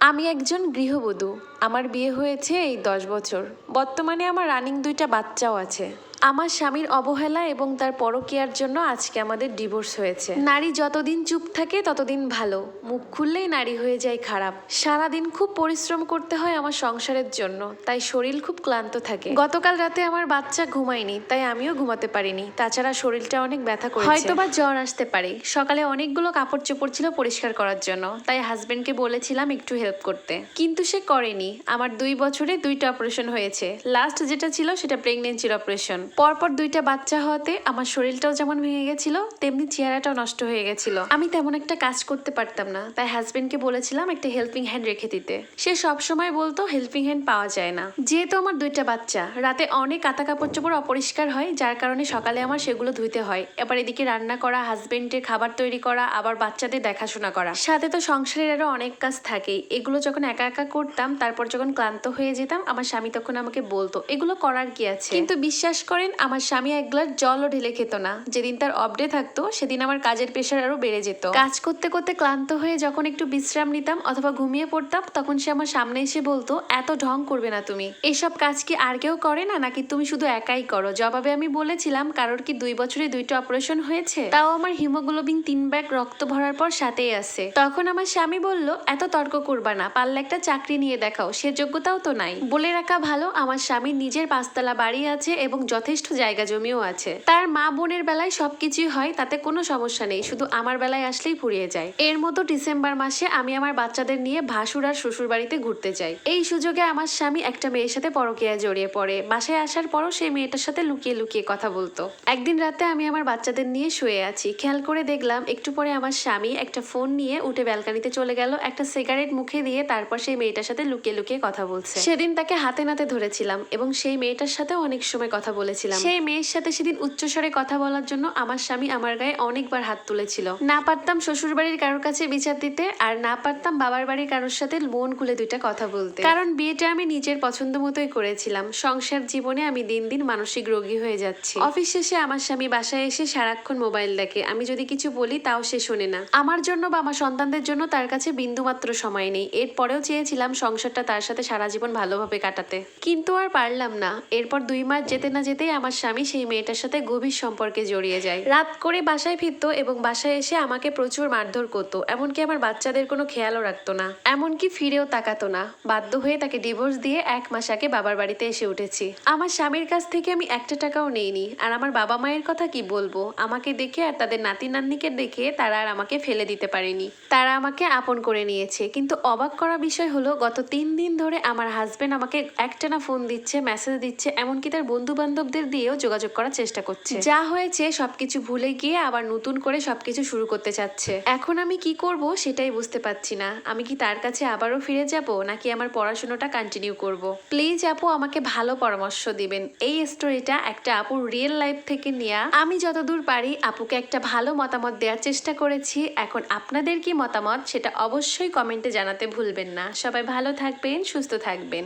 আমি একজন গৃহবধূ। আমার বিয়ে হয়েছে এই ১০ বছর। বর্তমানে আমার রানিং ২টা বাচ্চাও আছে। আমার স্বামীর অবহেলা এবং তার পরকীয়ার জন্য আজকে আমাদের ডিভোর্স হয়েছে। নারী যতদিন চুপ থাকে ততদিন ভালো, মুখ খুললেই নারী হয়ে যায় খারাপ। সারাদিন খুব পরিশ্রম করতে হয় আমার সংসারের জন্য, তাই শরীর খুব ক্লান্ত থাকে। গতকাল রাতে আমার বাচ্চা ঘুমায়নি, তাই আমিও ঘুমাতে পারিনি। তাছাড়া শরীরটা অনেক ব্যথা করেছে, হয়তোবা জ্বর আসতে পারে। সকালে অনেকগুলো কাপড় চোপড় ছিল পরিষ্কার করার জন্য, তাই হাজবেন্ডকে বলেছিলাম একটু হেল্প করতে, কিন্তু সে করেনি। আমার ২ বছরে ২টা অপারেশন হয়েছে। লাস্ট যেটা ছিল সেটা প্রেগনেন্সির অপারেশন। পরপর ২টা বাচ্চা হওয়াতে আমার শরীরটাও যেমন ভেঙে গেছিল, তেমনি চেহারাটাও নষ্ট হয়ে গেছিল। আমি তেমন একটা কাজ করতে পারতাম না, তাই হাজবেন্ডকে বলেছিলাম একটা হেল্পিং হ্যান্ড রেখে দিতে। সে সবসময় বলতো হেল্পিং হ্যান্ড পাওয়া যায় না। যেহেতু আমার ২টা বাচ্চা, রাতে অনেক কাঁথা কাপড় চোপড় অপরিষ্কার হয়, যার কারণে সকালে আমার সেগুলো ধুইতে হয়। এবার এদিকে রান্না করা, হাজবেন্ডের খাবার তৈরি করা, আবার বাচ্চাদের দেখাশোনা করা, সাথে তো সংসারের আরো অনেক কাজ থাকেই। এগুলো যখন একা একা করতাম, তারপর যখন ক্লান্ত হয়ে যেতাম, আমার স্বামী তখন আমাকে বলতো এগুলো করার কি আছে। কিন্তু বিশ্বাস করেন, আমার স্বামী এক গ্লাস জলও ঢেলে খেত না। যেদিন তার অফ ডে থাকতো সেদিন আমার কাজের প্রেশার আরো বেড়ে যেত। কাজ করতে করতে ক্লান্ত হয়ে যখন একটু বিশ্রাম নিতাম অথবা ঘুমিয়ে পড়তাম, তখন সে আমার সামনে এসে বলতো এত ঢং করবে না তুমি, এসব কাজ কি আর কেউ করে না, নাকি তুমি শুধু একাই করো? জবাবে আমি বলেছিলাম কারোর কি ২ বছরে ২টা অপারেশন হয়েছে, তাও আমার হিমোগ্লোবিন ৩ ব্যাগ রক্ত ভরার পর সাথেই আছে। তখন আমার স্বামী বলল এত তর্ক করবা না, পারলে একটা চাকরি নিয়ে দেখাও, সে যোগ্যতাও তো নাই। বলে রাখা ভালো, আমার স্বামীর নিজের ৫ তলা বাড়ি আছে এবং যথেষ্ট জায়গা জমিও আছে। তার মা বোনের বেলায় সবকিছুই হয়, তাতে কোনো সমস্যা নেই, শুধু আমার বেলায় আসলেই ফুরিয়ে যায়। এর মতো ডিসেম্বর মাসে আমি আমার বাচ্চাদের নিয়ে ভাসুর আর শ্বশুর বাড়িতে ঘুরতে যাই। এই সুযোগে আমার স্বামী একটা মেয়ের সাথে পরকীয়ায় জড়িয়ে পড়ে। বাসায় আসার পরও সেই মেয়েটার সাথে লুকিয়ে লুকিয়ে কথা বলতো। একদিন রাতে আমি আমার বাচ্চাদের নিয়ে শুয়ে আছি, খেয়াল করে দেখলাম একটু পরে আমার স্বামী একটা ফোন নিয়ে উঠে ব্যালকানিতে চলে গেল, একটা সিগারেট মুখে দিয়ে তারপর সেই মেয়েটার সাথে লুকিয়ে লুকিয়ে কথা বলছে। সেদিন তাকে হাতে নাতে ধরেছিলাম এবং সেই মেয়েটার সাথেও অনেক সময় কথা বলেছিলাম। সেই মেয়ের সাথে সেদিন উচ্চস্বরে কথা বলার জন্য আমার স্বামী আমার গায়ে অনেকবার হাত তুলেছিল। না পারতাম শ্বশুর বাড়ির কারোর কাছে বিচার দিতে, আর না পারতাম বাবার বাড়ির কারোর সাথে মন খুলে ২টা কথা বলতে, কারণ বিয়েটা আমি নিজের পছন্দ মতোই করেছিলাম। সংসার জীবনে আমি দিন দিন মানসিক রোগী হয়ে যাচ্ছি। অফিস শেষে আমার স্বামী বাসায় এসে সারাক্ষণ মোবাইল দেখে। আমি যদি কিছু বলি তাও সে শোনে না। আমার জন্য বা আমার সন্তানদের জন্য তার কাছে বিন্দুমাত্র সময় নেই। এরপরেও চেয়েছিলাম সংসারটা তার সাথে সারা জীবন ভালোভাবে কাটাতে, কিন্তু আর পারলাম না। এরপর ২ মাস যেতে না যেতেই আমার স্বামী সেই মেয়েটার সাথে গভীর সম্পর্কে জড়িয়ে যায়। রাত করে বাসায় ফিরতো এবং বাসায় এসে আমাকে প্রচুর মারধর করতো, এমনকি আমার বাচ্চাদের কোনো খেয়ালও রাখতো না, এমনকি ফিরেও তাকাতো না। বাধ্য হয়ে তাকে ডিভোর্স দিয়ে ১ মাস আগে বাবার বাড়িতে এসে উঠেছি। আমার স্বামীর কাছ থেকে আমি একটা টাকাও নেইনি। আর আমার বাবা মায়ের কথা কি বলবো, আমাকে দেখে আর তাদের নাতি নাতনিকে দেখে তারা আর আমাকে ফেলে দিতে পারেনি, তারা আমাকে আপন করে নিয়েছে। কিন্তু অবাক করা বিষয় হলো, গত ৩ দিন ধরে আমার হাজবেন্ড আমাকে একটানা ফোন দিচ্ছে, মেসেজ দিচ্ছে, এমনকি তার বন্ধু বান্ধবদের দিয়েও যোগাযোগ করার চেষ্টা করছে। যা হয়েছে সবকিছু ভুলে গিয়ে আবার নতুন করে সবকিছু শুরু করতে চাচ্ছে। এখন আমি কি করব সেটাই বুঝতে পারছি না। আমি কি তার কাছে আবারও ফিরে যাব, নাকি আমার পড়াশোনাটা কন্টিনিউ করব? প্লিজ আপু আমাকে ভালো পরামর্শ দিবেন। এই স্টোরিটা একটা আপুর রিয়েল লাইফ থেকে নেয়া। আমি যতদূর পারি আপুকে একটা ভালো মতামত দেওয়ার চেষ্টা করেছি। এখন আপনাদের কি মতামত সেটা অবশ্যই কমেন্টে জানাতে ভুলবেন না। সবাই ভালো থাকবেন, সুস্থ থাকবেন।